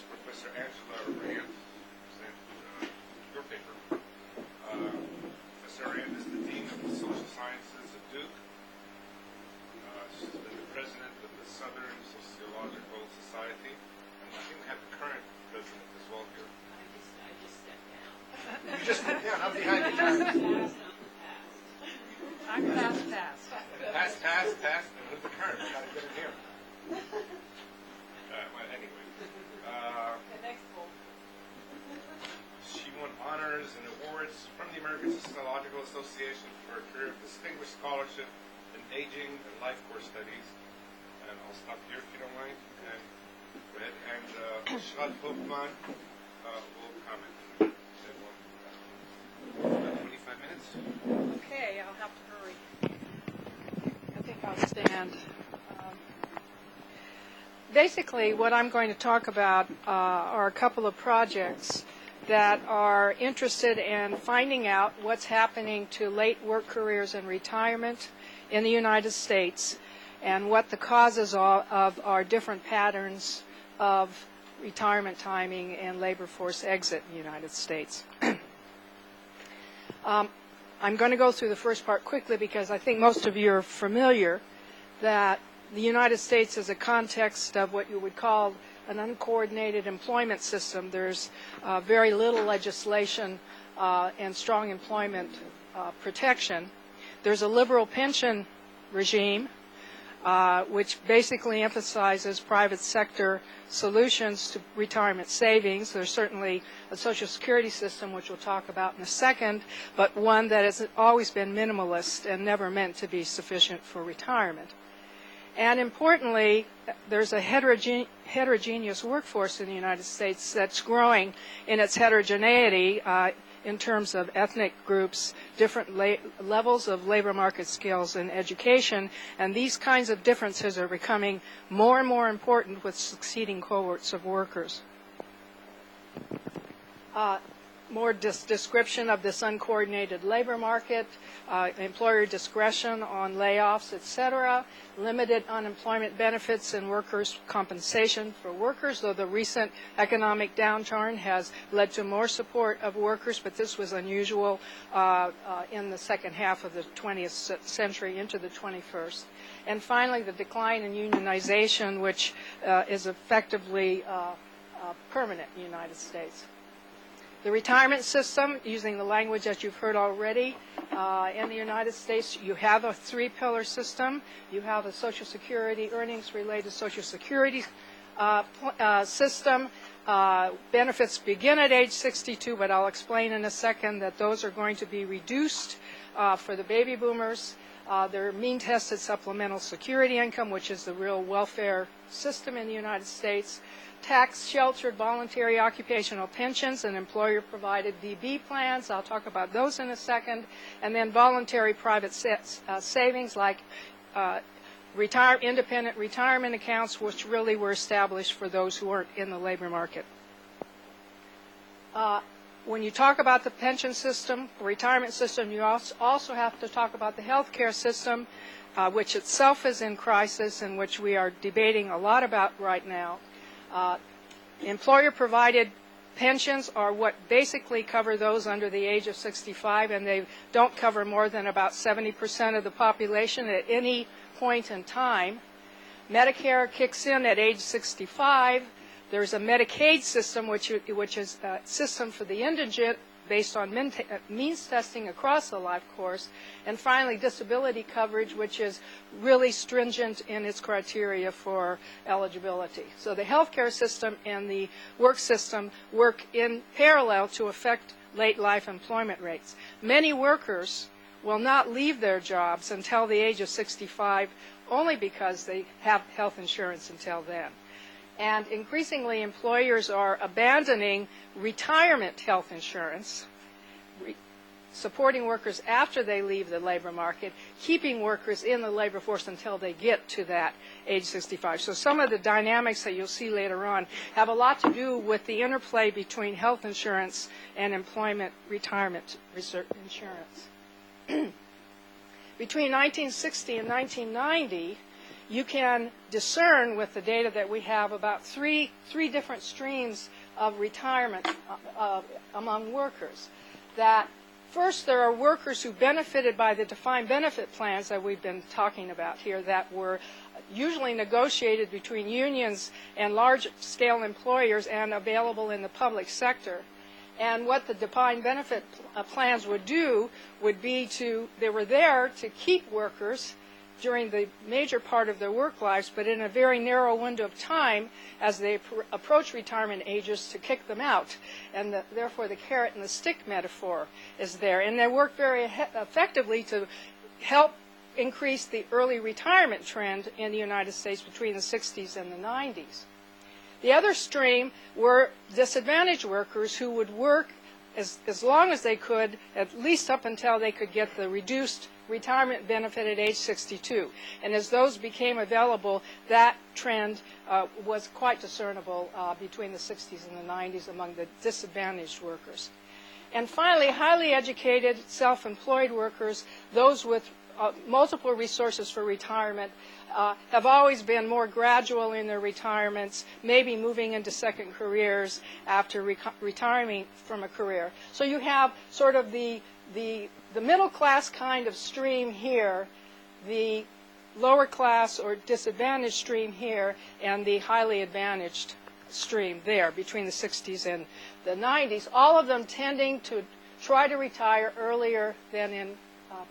Professor Angela Rand, present your paper. Professor Rand is the Dean of the Social Sciences at Duke. She's been the president of the Southern Sociological Society, and I think we have the current president as well here. I just stepped down. You just stepped down? I'm behind you. I'm past. Pass, and who's the current? We got to get it here. Well, anyway. The next one. She won honors and awards from the American Sociological Association for a career of distinguished scholarship in aging and life course studies. And I'll stop here if you don't mind. And go ahead. And Schlad Hofmann will comment. 25 minutes. Okay, I'll have to hurry. I think I'll stand. Basically, what I'm going to talk about are a couple of projects that are interested in finding out what's happening to late work careers and retirement in the United States and what the causes of our different patterns of retirement timing and labor force exit in the United States. I'm going to go through the first part quickly because I think most of you are familiar that the United States is a context of what you would call an uncoordinated employment system. There's very little legislation and strong employment protection. There's a liberal pension regime which basically emphasizes private sector solutions to retirement savings. There's certainly a Social Security system, which we'll talk about in a second, but one that has always been minimalist and never meant to be sufficient for retirement. And importantly, there's a heterogeneous workforce in the United States that's growing in its heterogeneity in terms of ethnic groups, different levels of labor market skills and education, and these kinds of differences are becoming more and more important with succeeding cohorts of workers. More description of this uncoordinated labor market, employer discretion on layoffs, etc., limited unemployment benefits and workers' compensation for workers, though the recent economic downturn has led to more support of workers, but this was unusual in the second half of the 20th century into the 21st. And finally, the decline in unionization, which is effectively permanent in the United States. The retirement system, using the language that you've heard already, in the United States, you have a three-pillar system. You have a Social Security, earnings-related Social Security system. Benefits begin at age 62, but I'll explain in a second that those are going to be reduced for the baby boomers. Their mean-tested supplemental security income, which is the real welfare system in the United States. Tax-sheltered voluntary occupational pensions and employer-provided VB plans. I'll talk about those in a second. And then voluntary private savings like independent retirement accounts, which really were established for those who weren't in the labor market. When you talk about the pension system, the retirement system, you also have to talk about the health care system, which itself is in crisis and which we are debating a lot about right now. Employer-provided pensions are what basically cover those under the age of 65, and they don't cover more than about 70% of the population at any point in time. Medicare kicks in at age 65. There's a Medicaid system, which is a system for the indigent based on means testing across the life course. And finally, disability coverage, which is really stringent in its criteria for eligibility. So the healthcare system and the work system work in parallel to affect late life employment rates. Many workers will not leave their jobs until the age of 65 only because they have health insurance until then. And increasingly, employers are abandoning retirement health insurance, supporting workers after they leave the labor market, keeping workers in the labor force until they get to that age 65. So some of the dynamics that you'll see later on have a lot to do with the interplay between health insurance and employment retirement insurance. Between 1960 and 1990, you can discern with the data that we have about three different streams of retirement among workers. That first, there are workers who benefited by the defined benefit plans that we've been talking about here that were usually negotiated between unions and large-scale employers and available in the public sector. And what the defined benefit plans would do would be they were there to keep workers during the major part of their work lives, but in a very narrow window of time as they approach retirement ages to kick them out. And therefore the carrot and the stick metaphor is there. And they work very effectively to help increase the early retirement trend in the United States between the 60s and the 90s. The other stream were disadvantaged workers who would work as long as they could, at least up until they could get the reduced retirement benefit at age 62. And as those became available, that trend was quite discernible between the 60s and the 90s among the disadvantaged workers. And finally, highly educated, self-employed workers, those with multiple resources for retirement, have always been more gradual in their retirements, maybe moving into second careers after retiring from a career. So you have sort of the middle class kind of stream here, the lower class or disadvantaged stream here, and the highly advantaged stream there between the 60s and the 90s, all of them tending to try to retire earlier than in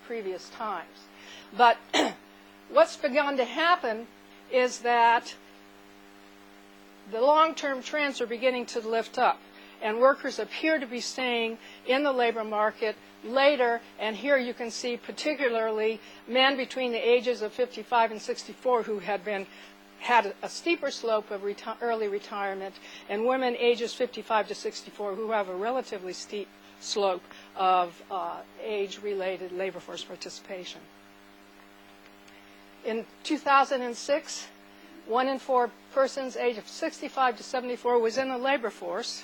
previous times. But what's begun to happen is that the long-term trends are beginning to lift up, and workers appear to be staying in the labor market later, and here you can see particularly men between the ages of 55 and 64 who had a steeper slope of early retirement, and women ages 55 to 64 who have a relatively steep slope of age-related labor force participation. In 2006, 1 in 4 persons aged 65 to 74 was in the labor force,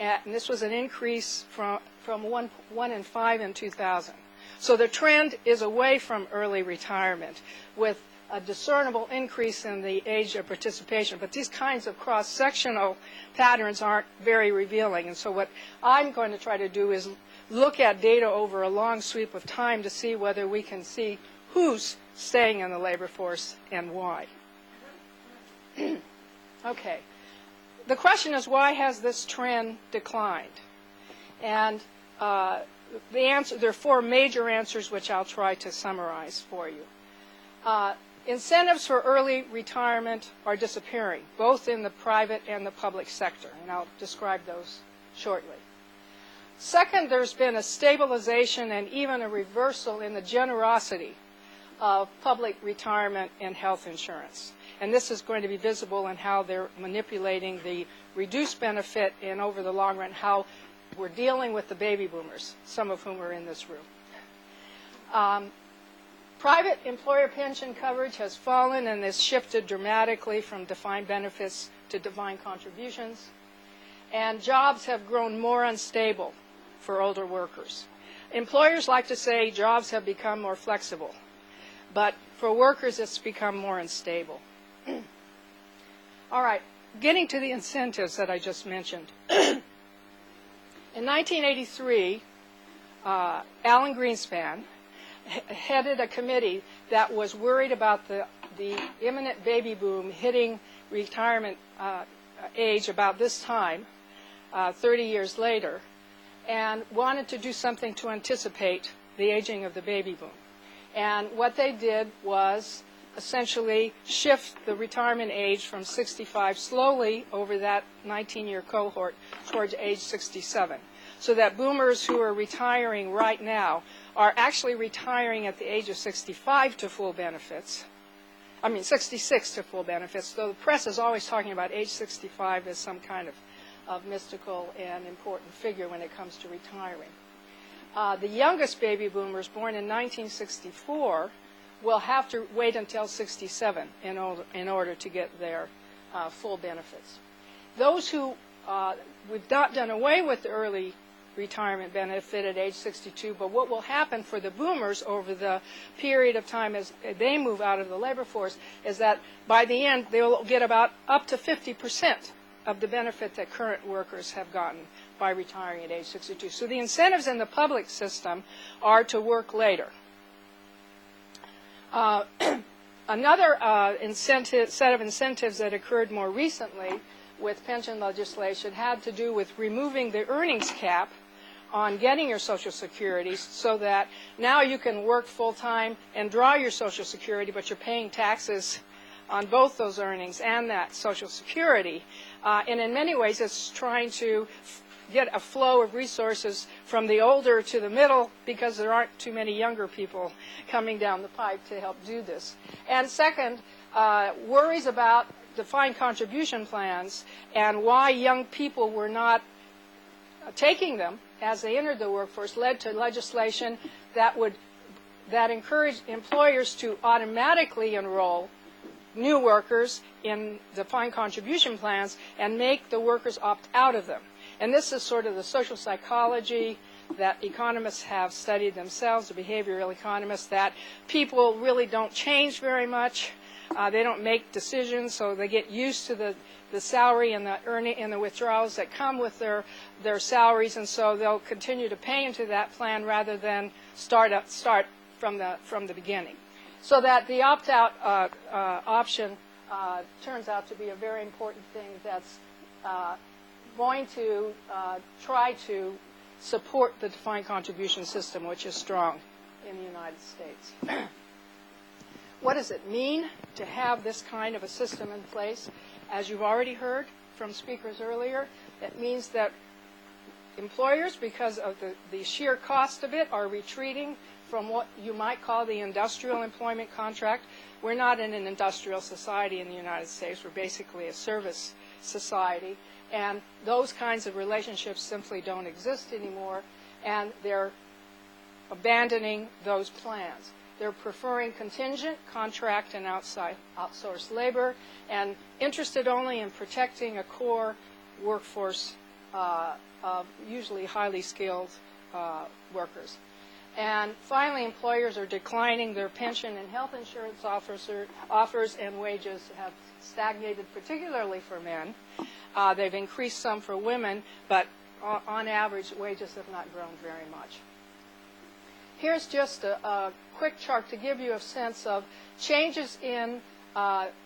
and this was an increase from 1 in 5 in 2000. So the trend is away from early retirement with a discernible increase in the age of participation. But these kinds of cross-sectional patterns aren't very revealing. And so what I'm going to try to do is look at data over a long sweep of time to see whether we can see who's staying in the labor force and why. Okay. The question is, why has this trend declined? And the answer, there are 4 major answers which I'll try to summarize for you. Incentives for early retirement are disappearing, both in the private and the public sector, and I'll describe those shortly. Second, there's been a stabilization and even a reversal in the generosity of public retirement and health insurance. And this is going to be visible in how they're manipulating the reduced benefit and over the long run how we're dealing with the baby boomers, some of whom are in this room. Private employer pension coverage has fallen and has shifted dramatically from defined benefits to defined contributions. And jobs have grown more unstable for older workers. Employers like to say jobs have become more flexible, but for workers it's become more unstable. All right, getting to the incentives that I just mentioned. In 1983, Alan Greenspan headed a committee that was worried about the imminent baby boom hitting retirement age about this time, 30 years later, and wanted to do something to anticipate the aging of the baby boom. And what they did was essentially shift the retirement age from 65 slowly over that 19-year cohort towards age 67. So that boomers who are retiring right now are actually retiring at the age of 65 to full benefits. 66 to full benefits, though the press is always talking about age 65 as some kind of mystical and important figure when it comes to retiring. The youngest baby boomers born in 1964 will have to wait until 67 in order to get their full benefits. Those who, we've not done away with the early retirement benefit at age 62. But what will happen for the boomers over the period of time as they move out of the labor force is that by the end they'll get about up to 50% of the benefit that current workers have gotten by retiring at age 62. So the incentives in the public system are to work later. Another set of incentives that occurred more recently with pension legislation had to do with removing the earnings cap on getting your Social Security, so that now you can work full-time and draw your Social Security, but you're paying taxes on both those earnings and that Social Security. And in many ways, it's trying to get a flow of resources from the older to the middle, because there aren't too many younger people coming down the pipe to help do this. And second, worries about defined contribution plans and why young people were not taking them as they entered the workforce led to legislation that encouraged employers to automatically enroll new workers in defined contribution plans and make the workers opt out of them. And this is sort of the social psychology that economists have studied themselves, the behavioral economists, that people really don't change very much. They don't make decisions, so they get used to the salary and the earning and the withdrawals that come with their salaries, and so they'll continue to pay into that plan rather than start from the beginning. So that the opt-out option turns out to be a very important thing that's going to try to support the defined contribution system, which is strong in the United States. What does it mean to have this kind of a system in place? As you've already heard from speakers earlier, it means that employers, because of the sheer cost of it, are retreating from what you might call the industrial employment contract. We're not in an industrial society in the United States. We're basically a service society. And those kinds of relationships simply don't exist anymore, and they're abandoning those plans. They're preferring contingent, contract, and outsourced labor, and interested only in protecting a core workforce of usually highly skilled workers. And finally, employers are declining their pension and health insurance offers, and wages have stagnated, particularly for men. They've increased some for women, but on average, wages have not grown very much. Here's just a quick chart to give you a sense of changes in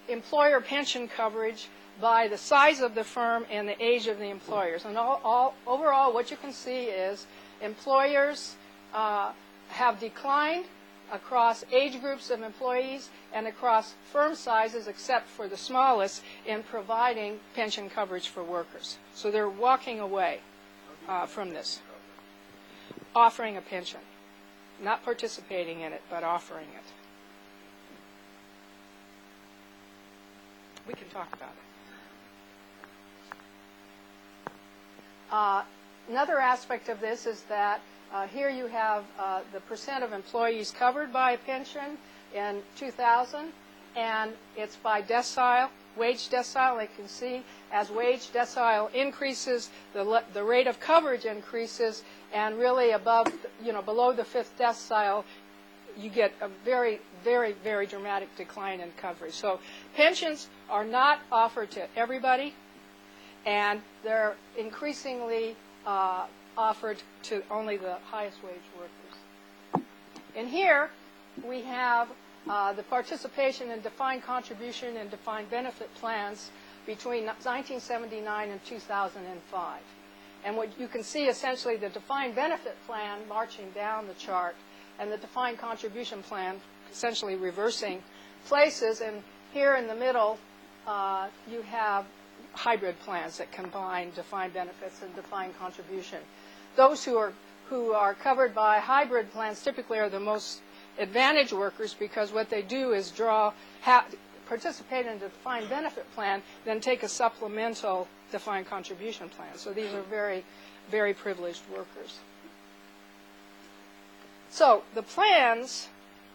employer pension coverage by the size of the firm and the age of the employers. And overall, what you can see is employers have declined across age groups of employees and across firm sizes, except for the smallest, in providing pension coverage for workers. So they're walking away from this, offering a pension. Not participating in it, but offering it. We can talk about it. Another aspect of this is that here you have the percent of employees covered by a pension in 2000, and it's by decile, wage decile. You can see as wage decile increases, the rate of coverage increases, and really below the fifth decile, you get a very, very, very dramatic decline in coverage. So pensions are not offered to everybody, and they're increasingly offered to only the highest wage workers. And here we have the participation in defined contribution and defined benefit plans between 1979 and 2005. And what you can see, essentially, the defined benefit plan marching down the chart, and the defined contribution plan essentially reversing places. And here in the middle, you have hybrid plans that combine defined benefits and defined contribution. Those who are covered by hybrid plans typically are the most advantaged workers, because what they do is participate in a defined benefit plan, then take a supplemental defined contribution plan. So these are very, very privileged workers. So the plans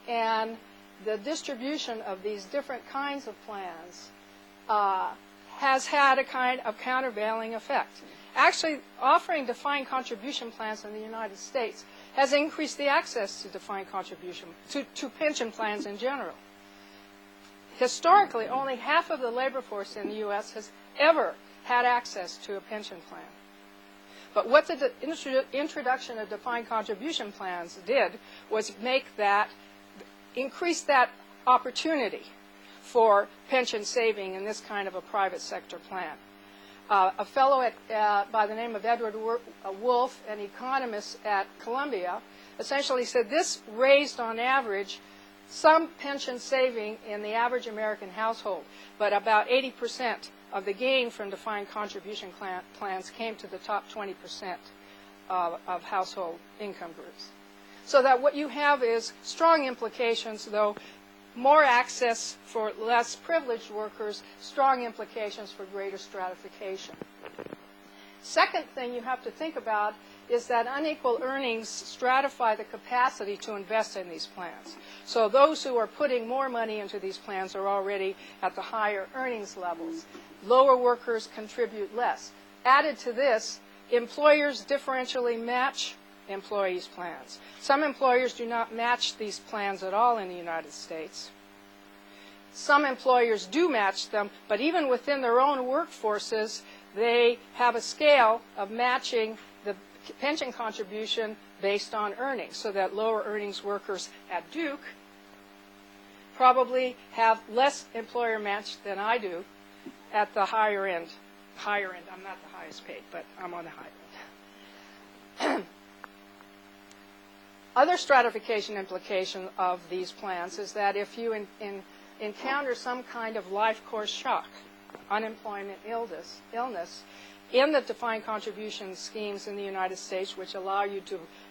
and the distribution of these different kinds of plans has had a kind of countervailing effect. Actually, offering defined contribution plans in the United States has increased the access to defined contribution, to pension plans in general. Historically, only half of the labor force in the U.S. has ever had access to a pension plan. But what the introduction of defined contribution plans did was increase that opportunity for pension saving in this kind of a private sector plan. A fellow by the name of Edward Wolf, an economist at Columbia, essentially said this raised on average some pension saving in the average American household, but about 80% of the gain from defined contribution plans came to the top 20% of household income groups. So that what you have is strong implications, though, more access for less privileged workers, strong implications for greater stratification. Second thing you have to think about is that unequal earnings stratify the capacity to invest in these plans. So those who are putting more money into these plans are already at the higher earnings levels. Lower workers contribute less. Added to this, employers differentially match employees' plans. Some employers do not match these plans at all in the United States. Some employers do match them, but even within their own workforces, they have a scale of matching the pension contribution based on earnings, so that lower earnings workers at Duke probably have less employer match than I do at the higher end. Higher end, I'm not the highest paid, but I'm on the high end. Other stratification implication of these plans is that if you encounter some kind of life course shock, unemployment, illness, in the defined contribution schemes in the United States, which allow you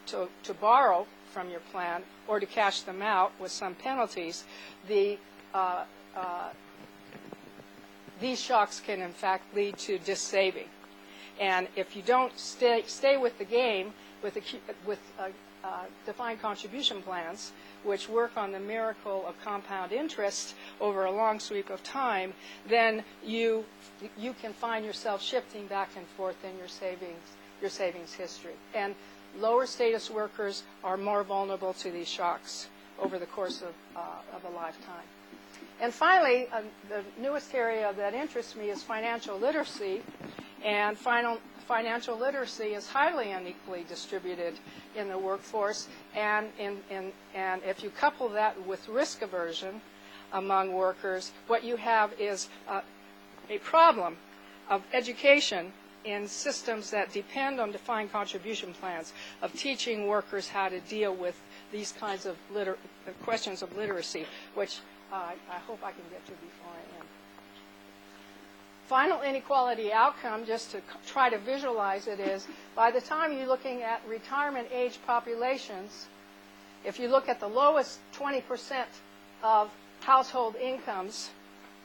to borrow from your plan or to cash them out with some penalties, these shocks can in fact lead to dissaving. And if you don't stay with the game with defined contribution plans, which work on the miracle of compound interest over a long sweep of time, then you can find yourself shifting back and forth in your savings history. And lower status workers are more vulnerable to these shocks over the course of a lifetime. And finally, the newest area that interests me is financial literacy. And financial literacy is highly unequally distributed in the workforce. And if you couple that with risk aversion among workers, what you have is a problem of education in systems that depend on defined contribution plans, of teaching workers how to deal with these kinds of questions of literacy, which I hope I can get to before I end. Final inequality outcome, just to try to visualize it, is by the time you're looking at retirement age populations, if you look at the lowest 20% of household incomes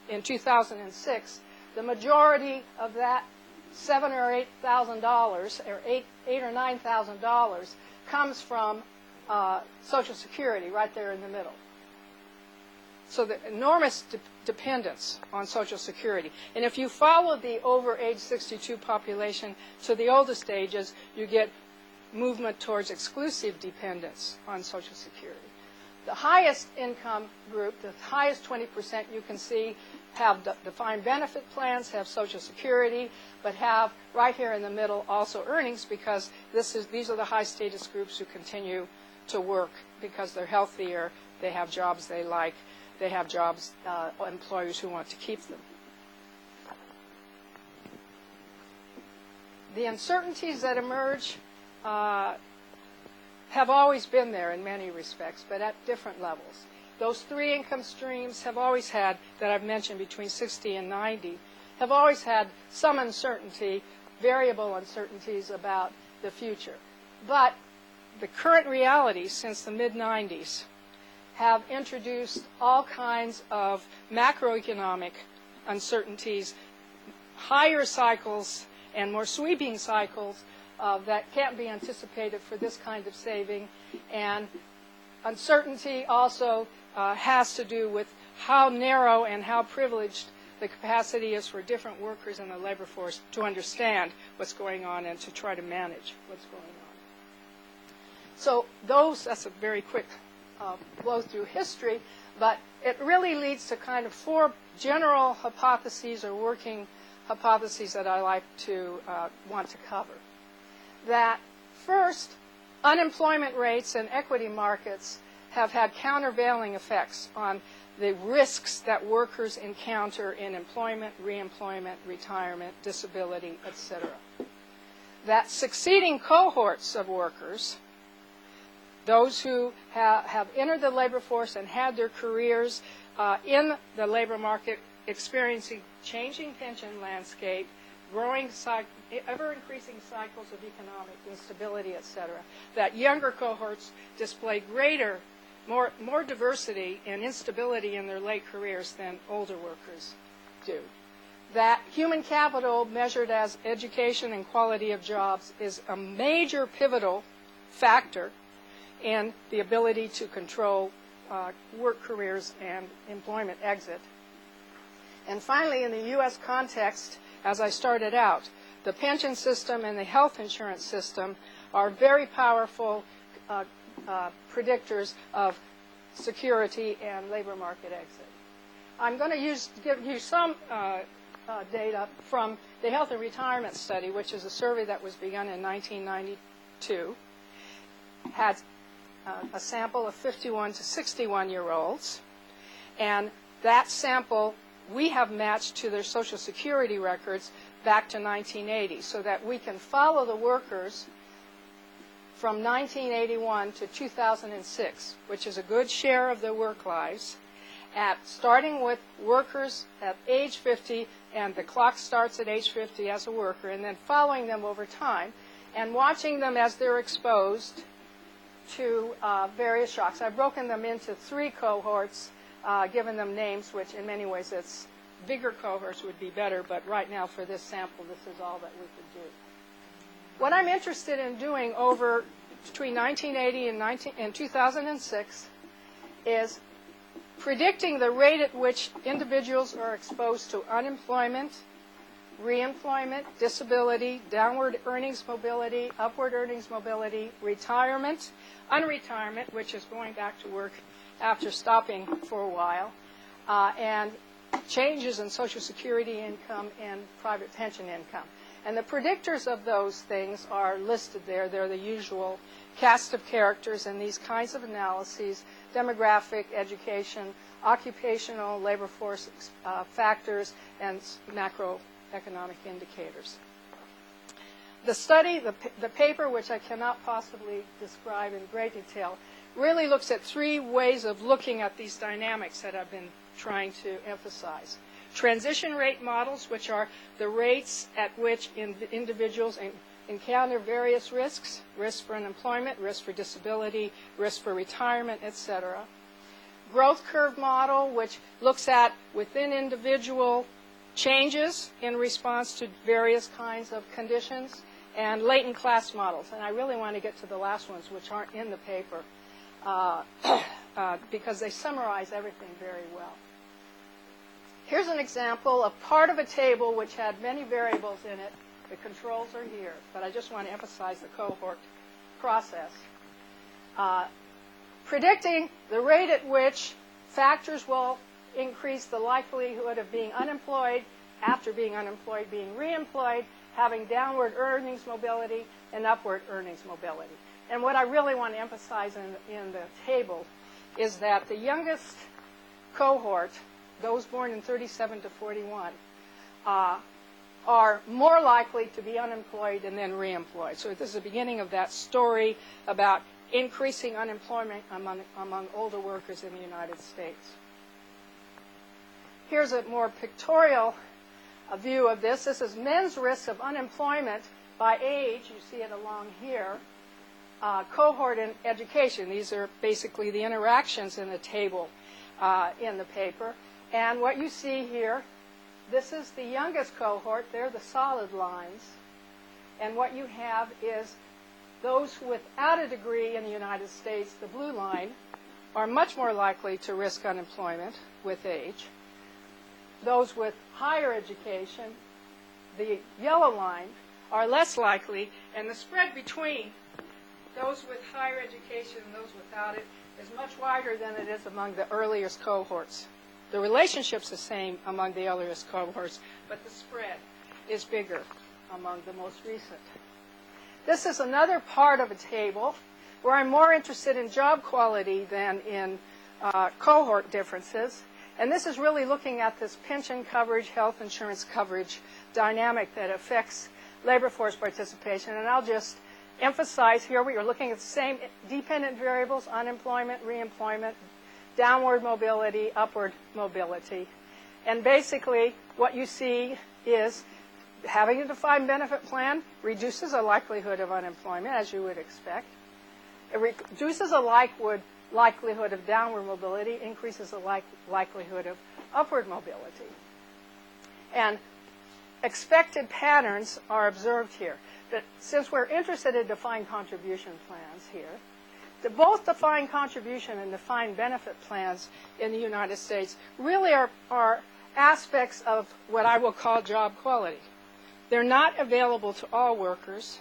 in 2006, the majority of that $7,000 or $8,000 or $8,000 or $9,000 comes from Social Security, right there in the middle. So the enormous dependence on Social Security. And if you follow the over age 62 population to the oldest ages, you get movement towards exclusive dependence on Social Security. The highest income group, the highest 20% you can see, have defined benefit plans, have Social Security, but have right here in the middle also earnings, because these are the high status groups who continue to work because they're healthier, they have jobs they like, they have jobs, employers who want to keep them. The uncertainties that emerge have always been there in many respects, but at different levels. Those three income streams have always had, that I've mentioned between 60 and 90, have always had some uncertainty, variable uncertainties about the future. But the current realities since the mid-90s have introduced all kinds of macroeconomic uncertainties, higher cycles and more sweeping cycles that can't be anticipated for this kind of saving. And uncertainty also has to do with how narrow and how privileged the capacity is for different workers in the labor force to understand what's going on and to try to manage what's going on. So that's a very quick blow through history, but it really leads to kind of 4 general hypotheses or working hypotheses that I like to want to cover. That first, unemployment rates and equity markets have had countervailing effects on the risks that workers encounter in employment, reemployment, retirement, disability, etc. That succeeding cohorts of workers, those who have entered the labor force and had their careers in the labor market experiencing changing pension landscape, growing, ever-increasing cycles of economic instability, etc., that younger cohorts display greater, more diversity and instability in their late careers than older workers do. That human capital measured as education and quality of jobs is a major pivotal factor in the ability to control work careers and employment exit. And finally, in the U.S. context, as I started out, the pension system and the health insurance system are very powerful predictors of security and labor market exit. I'm going to give you some data from the Health and Retirement Study, which is a survey that was begun in 1992. Had a sample of 51 to 61-year-olds, and that sample we have matched to their Social Security records back to 1980 so that we can follow the workers from 1981 to 2006, which is a good share of their work lives, starting with workers at age 50, and the clock starts at age 50 as a worker, and then following them over time and watching them as they're exposed to various shocks. I've broken them into 3 cohorts, given them names, which in many ways it's bigger cohorts would be better, but right now for this sample, this is all that we could do. What I'm interested in doing over between 1980 and 2006 is predicting the rate at which individuals are exposed to unemployment, reemployment, disability, downward earnings mobility, upward earnings mobility, retirement, unretirement, which is going back to work after stopping for a while, and changes in Social Security income and private pension income. And the predictors of those things are listed there. They're the usual cast of characters in these kinds of analyses: demographic, education, occupational, labor force factors, and macroeconomic indicators. The study, the paper, which I cannot possibly describe in great detail, really looks at 3 ways of looking at these dynamics that I've been trying to emphasize. Transition rate models, which are the rates at which individuals encounter various risks: risk for unemployment, risk for disability, risk for retirement, etc. Growth curve model, which looks at within individual changes in response to various kinds of conditions, and latent class models. And I really want to get to the last ones, which aren't in the paper, because they summarize everything very well. Here's an example of part of a table which had many variables in it. The controls are here, but I just want to emphasize the cohort process. Predicting the rate at which factors will increase the likelihood of being unemployed, after being unemployed, being reemployed, having downward earnings mobility, and upward earnings mobility. And what I really want to emphasize in the table is that the youngest cohort, those born in 37 to 41, are more likely to be unemployed and then reemployed. So this is the beginning of that story about increasing unemployment among older workers in the United States. Here's a more pictorial view of this. This is men's risks of unemployment by age. You see it along here. Cohort and education. These are basically the interactions in the table in the paper. And what you see here, this is the youngest cohort. They're the solid lines. And what you have is those without a degree in the United States, the blue line, are much more likely to risk unemployment with age. those with higher education, the yellow line, are less likely, and the spread between those with higher education and those without it is much wider than it is among the earliest cohorts. The relationship's the same among the earliest cohorts, but the spread is bigger among the most recent. This is another part of a table where I'm more interested in job quality than in cohort differences. And this is really looking at this pension coverage, health insurance coverage dynamic that affects labor force participation. And I'll just emphasize here we are looking at the same dependent variables: unemployment, reemployment, downward mobility, upward mobility. And basically what you see is having a defined benefit plan reduces the likelihood of unemployment, as you would expect. It reduces the likelihood of downward mobility, increases the likelihood of upward mobility. And expected patterns are observed here. But since we're interested in defined contribution plans here, both defined contribution and defined benefit plans in the United States really are aspects of what I will call job quality. They're not available to all workers,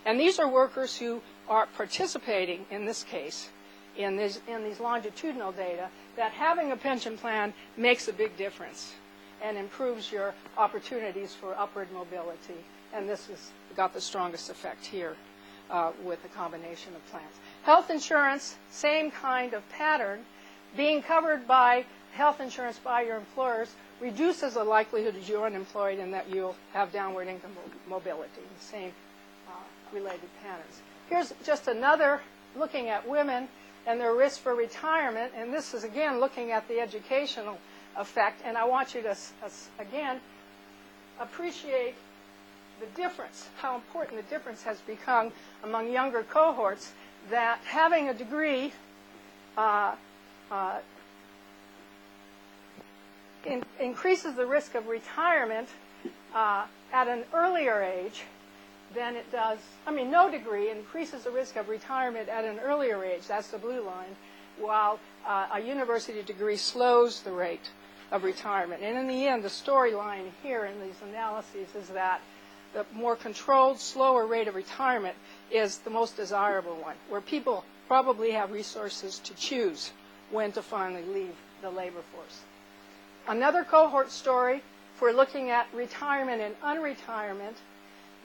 and these are workers who are participating, in this case, in these longitudinal data, that having a pension plan makes a big difference and improves your opportunities for upward mobility. And this has got the strongest effect here with the combination of plans. Health insurance, same kind of pattern. Being covered by health insurance by your employers reduces the likelihood that you're unemployed and that you'll have downward income mobility, the same related patterns. Here's just another looking at women and their risk for retirement, and this is again looking at the educational effect, and I want you to again appreciate the difference, how important the difference has become among younger cohorts, that having a degree increases the risk of retirement at an earlier age than it does. No degree increases the risk of retirement at an earlier age. That's the blue line, while a university degree slows the rate of retirement. And in the end, the storyline here in these analyses is that the more controlled, slower rate of retirement is the most desirable one, where people probably have resources to choose when to finally leave the labor force. Another cohort story, if we're looking at retirement and unretirement,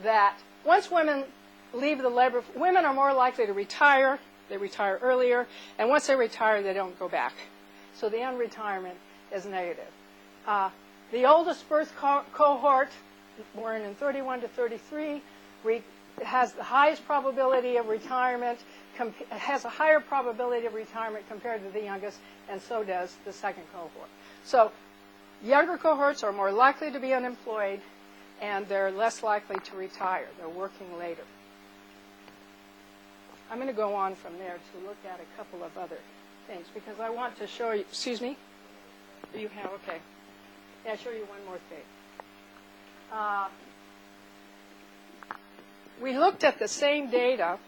that once women leave the labor, women are more likely to retire. They retire earlier, and once they retire, they don't go back. So the unretirement is negative. The oldest birth cohort, born in 31 to 33, has the highest probability of retirement, has a higher probability of retirement compared to the youngest, and so does the second cohort. So younger cohorts are more likely to be unemployed, and they're less likely to retire. They're working later. I'm going to go on from there to look at a couple of other things, because I want to show you, excuse me? Do you have, okay. Yeah, I'll show you one more thing. We looked at the same data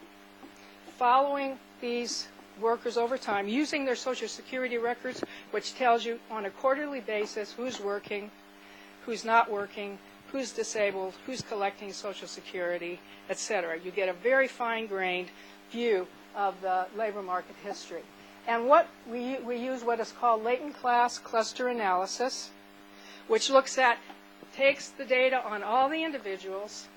following these workers over time using their Social Security records, which tells you on a quarterly basis who's working, who's not working, who's disabled, who's collecting Social Security, etc. You get a very fine-grained view of the labor market history. And what we use what is called latent class cluster analysis, which takes the data on all the individuals,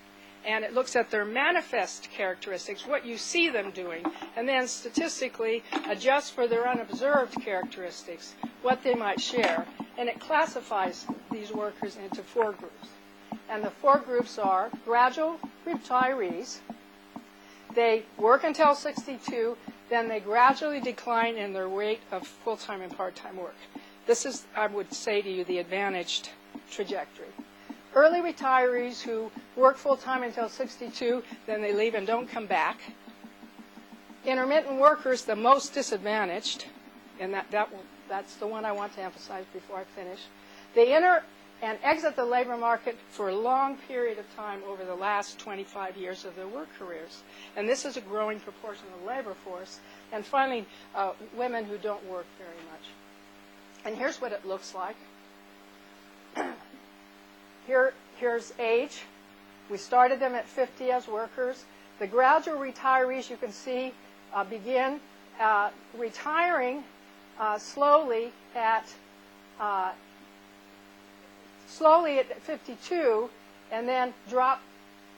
and it looks at their manifest characteristics, what you see them doing, and then statistically adjusts for their unobserved characteristics, what they might share, and it classifies these workers into 4 groups. And the 4 groups are gradual retirees. They work until 62, then they gradually decline in their rate of full-time and part-time work. This is, I would say to you, the advantaged trajectory. Early retirees who work full-time until 62, then they leave and don't come back. Intermittent workers, the most disadvantaged, and that's the one I want to emphasize before I finish. They enter and exit the labor market for a long period of time over the last 25 years of their work careers. And this is a growing proportion of the labor force. And finally, women who don't work very much. And here's what it looks like. here's age. We started them at 50 as workers. The gradual retirees, you can see, begin retiring slowly at 52, and then drop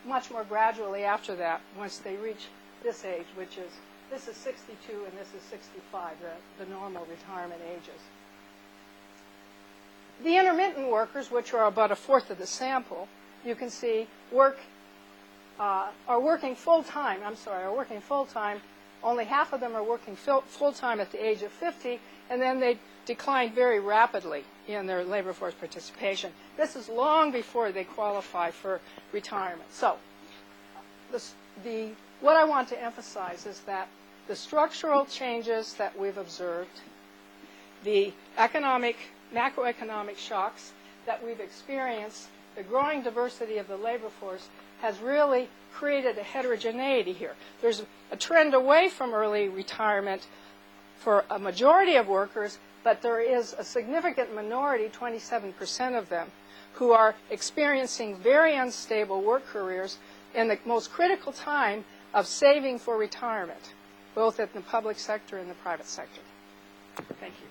much more gradually after that once they reach this age, which is, this is 62 and this is 65, the normal retirement ages. The intermittent workers, which are about a fourth of the sample, you can see are working full-time. Are working full-time. Only half of them are working full-time at the age of 50, and then they decline very rapidly in their labor force participation. This is long before they qualify for retirement. So what I want to emphasize is that the structural changes that we've observed, the macroeconomic shocks that we've experienced, the growing diversity of the labor force has really created a heterogeneity here. There's a trend away from early retirement for a majority of workers, but there is a significant minority, 27% of them, who are experiencing very unstable work careers in the most critical time of saving for retirement, both in the public sector and the private sector. Thank you.